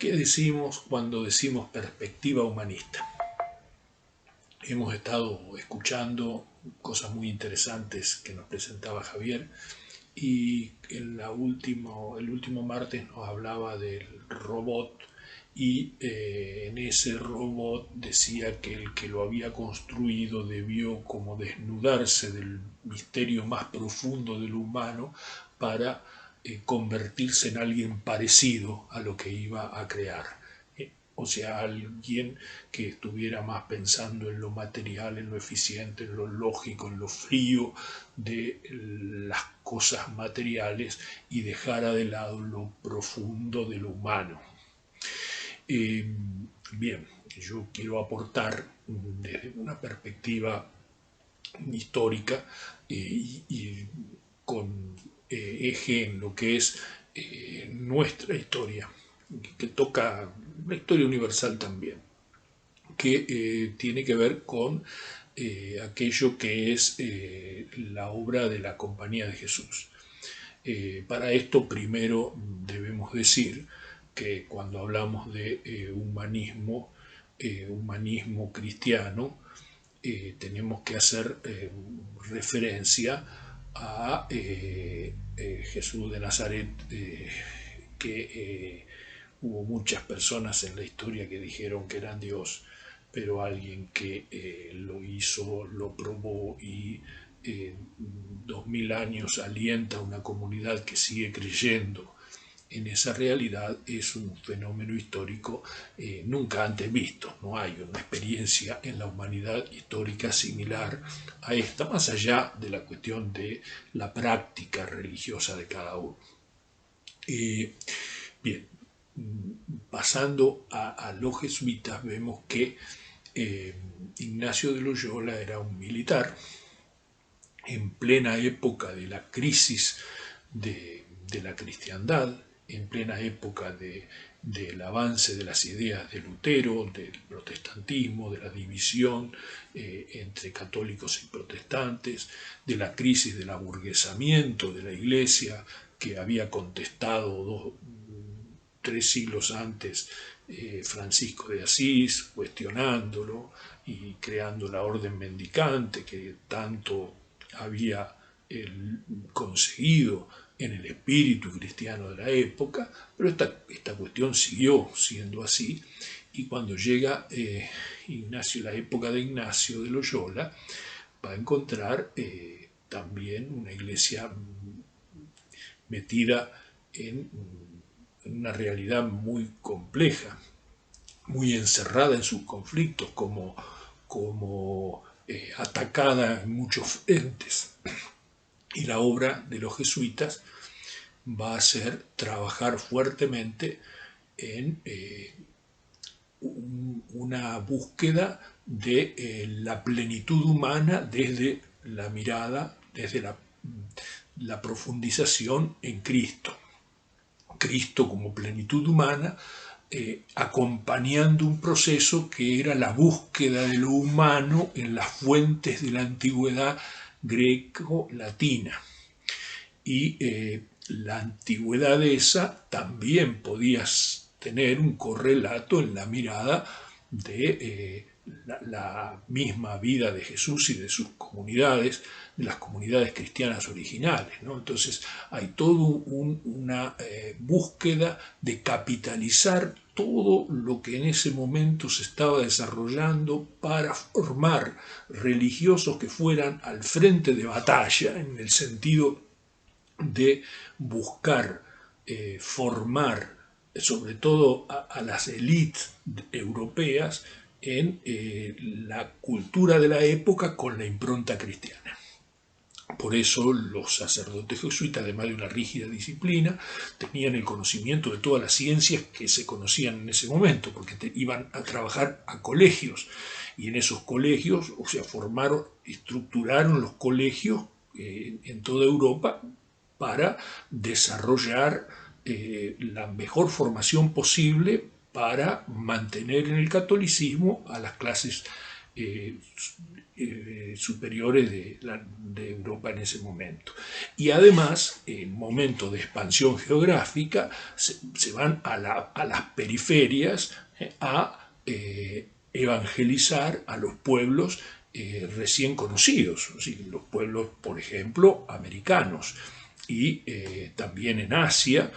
¿Qué decimos cuando decimos perspectiva humanista? Hemos estado escuchando cosas muy interesantes que nos presentaba Javier y el último martes nos hablaba del robot y en ese robot decía que el que lo había construido debió como desnudarse del misterio más profundo del humano para convertirse en alguien parecido a lo que iba a crear. O sea, alguien que estuviera más pensando en lo material, en lo eficiente, en lo lógico, en lo frío de las cosas materiales y dejara de lado lo profundo de lo humano. Bien, yo quiero aportar desde una perspectiva histórica y con eje en lo que es nuestra historia, que toca la historia universal también, que tiene que ver con aquello que es la obra de la Compañía de Jesús. Para esto primero debemos decir que cuando hablamos de humanismo cristiano, tenemos que hacer referencia a Jesús de Nazaret, que hubo muchas personas en la historia que dijeron que eran Dios, pero alguien que lo hizo, lo probó y 2000 años alienta a una comunidad que sigue creyendo en esa realidad es un fenómeno histórico nunca antes visto. No hay una experiencia en la humanidad histórica similar a esta, más allá de la cuestión de la práctica religiosa de cada uno. Bien, pasando a los jesuitas, vemos que Ignacio de Loyola era un militar en plena época de la crisis de la cristiandad, en plena época del avance de las ideas de Lutero, del protestantismo, de la división entre católicos y protestantes, de la crisis del aburguesamiento de la Iglesia que había contestado 3 siglos antes Francisco de Asís, cuestionándolo y creando la orden mendicante que tanto había conseguido en el espíritu cristiano de la época, pero esta cuestión siguió siendo así, y cuando llega la época de Ignacio de Loyola, va a encontrar también una iglesia metida en una realidad muy compleja, muy encerrada en sus conflictos, como atacada en muchos frentes. Y la obra de los jesuitas va a ser trabajar fuertemente en una búsqueda de la plenitud humana desde la mirada, desde la profundización en Cristo. Cristo como plenitud humana, acompañando un proceso que era la búsqueda de lo humano en las fuentes de la antigüedad greco-latina. Y la antigüedad esa también podías tener un correlato en la mirada de la misma vida de Jesús y de sus comunidades, de las comunidades cristianas originales, ¿no? Entonces hay toda una búsqueda de capitalizar todo lo que en ese momento se estaba desarrollando para formar religiosos que fueran al frente de batalla, en el sentido de buscar formar sobre todo a las élites europeas en la cultura de la época con la impronta cristiana. Por eso los sacerdotes jesuitas, además de una rígida disciplina, tenían el conocimiento de todas las ciencias que se conocían en ese momento, porque iban a trabajar a colegios, y en esos colegios, o sea, estructuraron los colegios en toda Europa para desarrollar la mejor formación posible para mantener en el catolicismo a las clases superiores de Europa en ese momento. Y además, en momento de expansión geográfica, se van a las periferias a evangelizar a los pueblos recién conocidos, ¿sí? Los pueblos, por ejemplo, americanos, y también en Asia,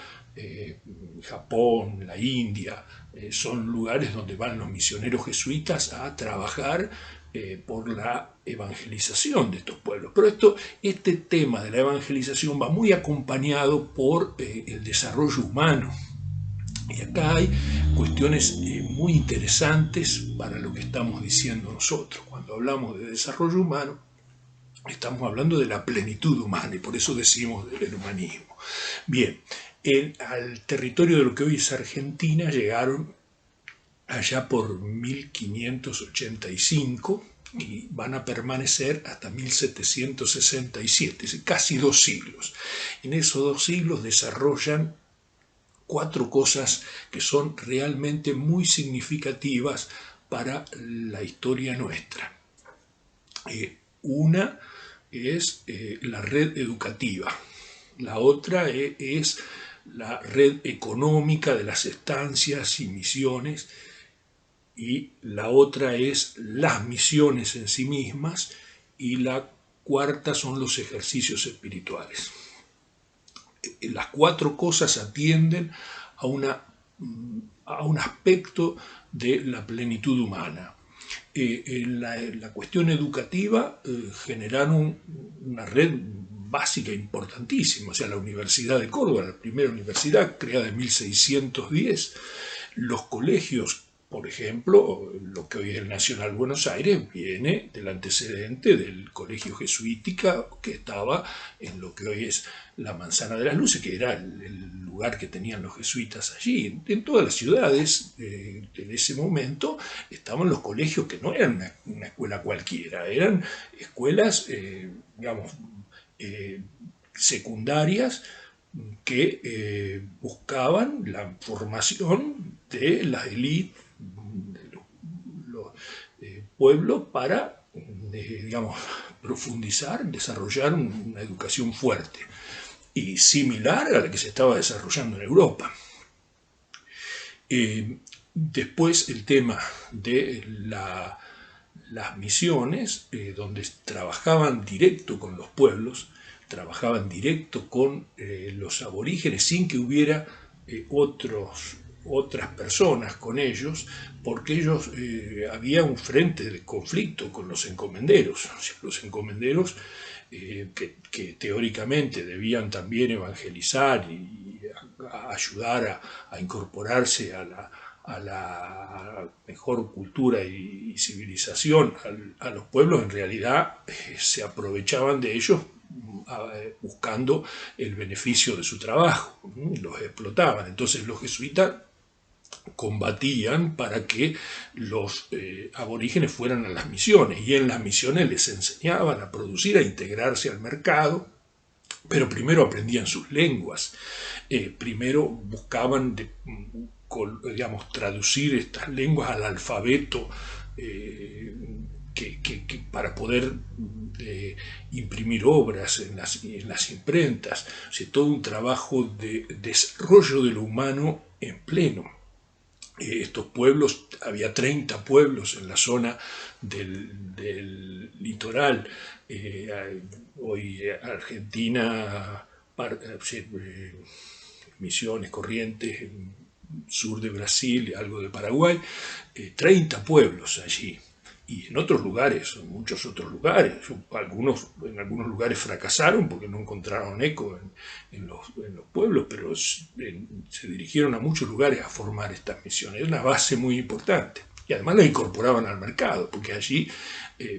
Japón, la India, son lugares donde van los misioneros jesuitas a trabajar por la evangelización de estos pueblos. Pero este tema de la evangelización va muy acompañado por el desarrollo humano. Y acá hay cuestiones muy interesantes para lo que estamos diciendo nosotros. Cuando hablamos de desarrollo humano, estamos hablando de la plenitud humana, y por eso decimos del humanismo. Bien, al territorio de lo que hoy es Argentina llegaron allá por 1585 y van a permanecer hasta 1767, casi 2 siglos. En esos 2 siglos desarrollan 4 cosas que son realmente muy significativas para la historia nuestra. Una es la red educativa, la otra es la red económica de las estancias y misiones, y la otra es las misiones en sí mismas, y la cuarta son los ejercicios espirituales. Las 4 cosas atienden a un aspecto de la plenitud humana. La cuestión educativa generaron una red básica importantísima, o sea, la Universidad de Córdoba, la primera universidad creada en 1610, los colegios, por ejemplo, lo que hoy es el Nacional Buenos Aires, viene del antecedente del colegio jesuítica que estaba en lo que hoy es la Manzana de las Luces, que era el lugar que tenían los jesuitas allí. En todas las ciudades de ese momento estaban los colegios que no eran una escuela cualquiera, eran escuelas, secundarias, que buscaban la formación de las élites de los pueblos para, profundizar, desarrollar una educación fuerte y similar a la que se estaba desarrollando en Europa. Después el tema de las misiones, donde trabajaban directo con los pueblos, trabajaban directo con los aborígenes sin que hubiera otras personas con ellos, porque ellos había un frente de conflicto con los encomenderos. O sea, los encomenderos que teóricamente debían también evangelizar y ayudar a incorporarse a la mejor cultura y civilización a los pueblos, en realidad se aprovechaban de ellos buscando el beneficio de su trabajo, los explotaban. Entonces los jesuitas combatían para que los aborígenes fueran a las misiones, y en las misiones les enseñaban a producir, a integrarse al mercado, pero primero aprendían sus lenguas, primero buscaban traducir estas lenguas al alfabeto para poder imprimir obras en las imprentas. O sea, todo un trabajo de desarrollo de lo humano en pleno. Estos pueblos, había 30 pueblos en la zona del litoral, hoy Argentina, Misiones, Corrientes, sur de Brasil, algo de Paraguay, 30 pueblos allí. Y en otros lugares, en muchos otros lugares, en algunos lugares fracasaron porque no encontraron eco en los pueblos, pero se dirigieron a muchos lugares a formar estas misiones. Es una base muy importante. Y además la incorporaban al mercado, porque allí,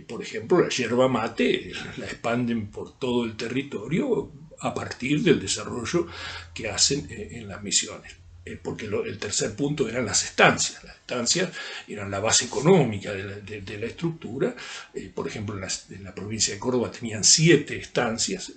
por ejemplo, la yerba mate la expanden por todo el territorio a partir del desarrollo que hacen en las misiones. porque el tercer punto eran las estancias. Las estancias eran la base económica de la estructura. Por ejemplo, en la provincia de Córdoba tenían 7 estancias.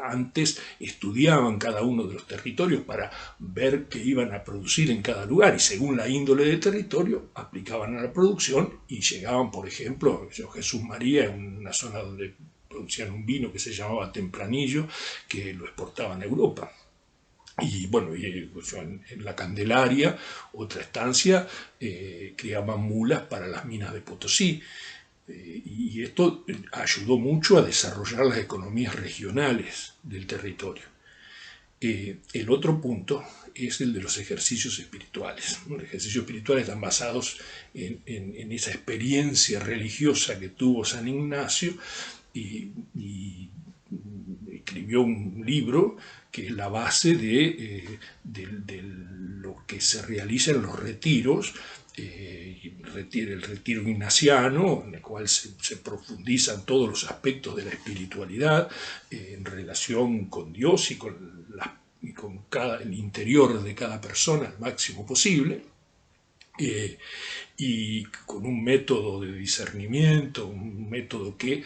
Antes estudiaban cada uno de los territorios para ver qué iban a producir en cada lugar y según la índole del territorio aplicaban a la producción y llegaban, por ejemplo, Jesús María, en una zona donde producían un vino que se llamaba Tempranillo, que lo exportaban a Europa. Y bueno, en la Candelaria, otra estancia, criaban mulas para las minas de Potosí. Y esto ayudó mucho a desarrollar las economías regionales del territorio. El otro punto es el de los ejercicios espirituales. Los ejercicios espirituales están basados en esa experiencia religiosa que tuvo San Ignacio y escribió un libro que es la base de lo que se realiza en los retiros, el retiro ignaciano, en el cual se profundizan todos los aspectos de la espiritualidad en relación con Dios y con el interior de cada persona al máximo posible. Y con un método de discernimiento, un método que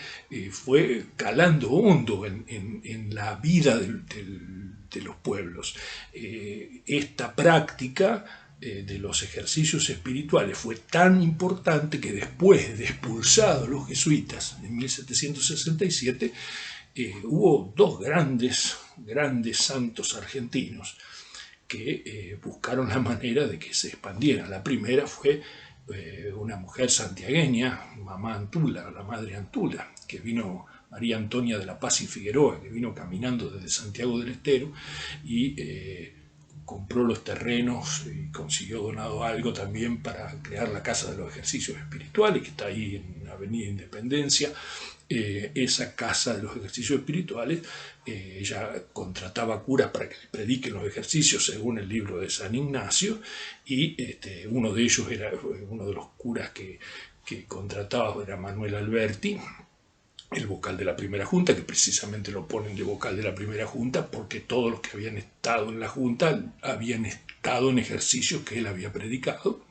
fue calando hondo en la vida de los pueblos. Esta práctica de los ejercicios espirituales fue tan importante que después de expulsados los jesuitas en 1767, hubo 2 grandes santos argentinos que buscaron la manera de que se expandieran. La primera fue una mujer santiagueña, mamá Antula, la madre Antula, que vino, María Antonia de la Paz y Figueroa, que vino caminando desde Santiago del Estero y compró los terrenos y consiguió donado algo también para crear la Casa de los Ejercicios Espirituales, que está ahí en Avenida Independencia. Esa Casa de los Ejercicios Espirituales, ella contrataba curas para que le prediquen los ejercicios según el libro de San Ignacio, y uno de ellos era, uno de los curas que contrataba era Manuel Alberti, el vocal de la primera junta, que precisamente lo ponen de vocal de la primera junta porque todos los que habían estado en la junta habían estado en ejercicios que él había predicado.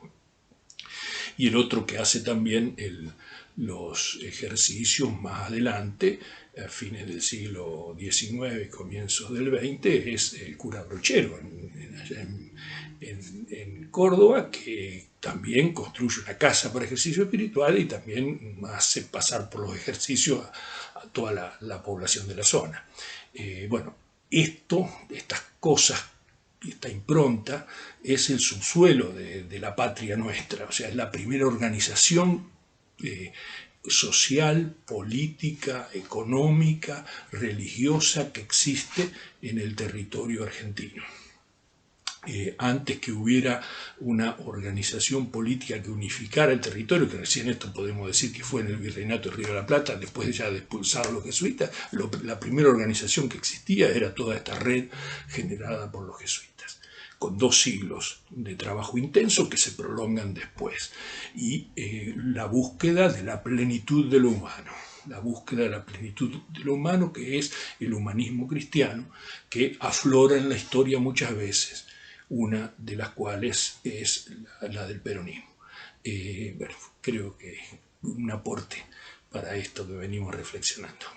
Y el otro que hace también los ejercicios más adelante, a fines del siglo XIX y comienzos del XX, es el cura Brochero en Córdoba, que también construye una casa para ejercicio espiritual y también hace pasar por los ejercicios a toda la población de la zona. Bueno, estas cosas, esta impronta, es el subsuelo de la patria nuestra, o sea, es la primera organización social, política, económica, religiosa que existe en el territorio argentino. Antes que hubiera una organización política que unificara el territorio, que recién esto podemos decir que fue en el Virreinato de Río de la Plata, después ya de expulsar a los jesuitas, la primera organización que existía era toda esta red generada por los jesuitas, con 2 siglos de trabajo intenso que se prolongan después, y la búsqueda de la plenitud de lo humano. La búsqueda de la plenitud de lo humano, que es el humanismo cristiano, que aflora en la historia muchas veces, una de las cuales es la del peronismo. Bueno, creo que un aporte para esto que venimos reflexionando.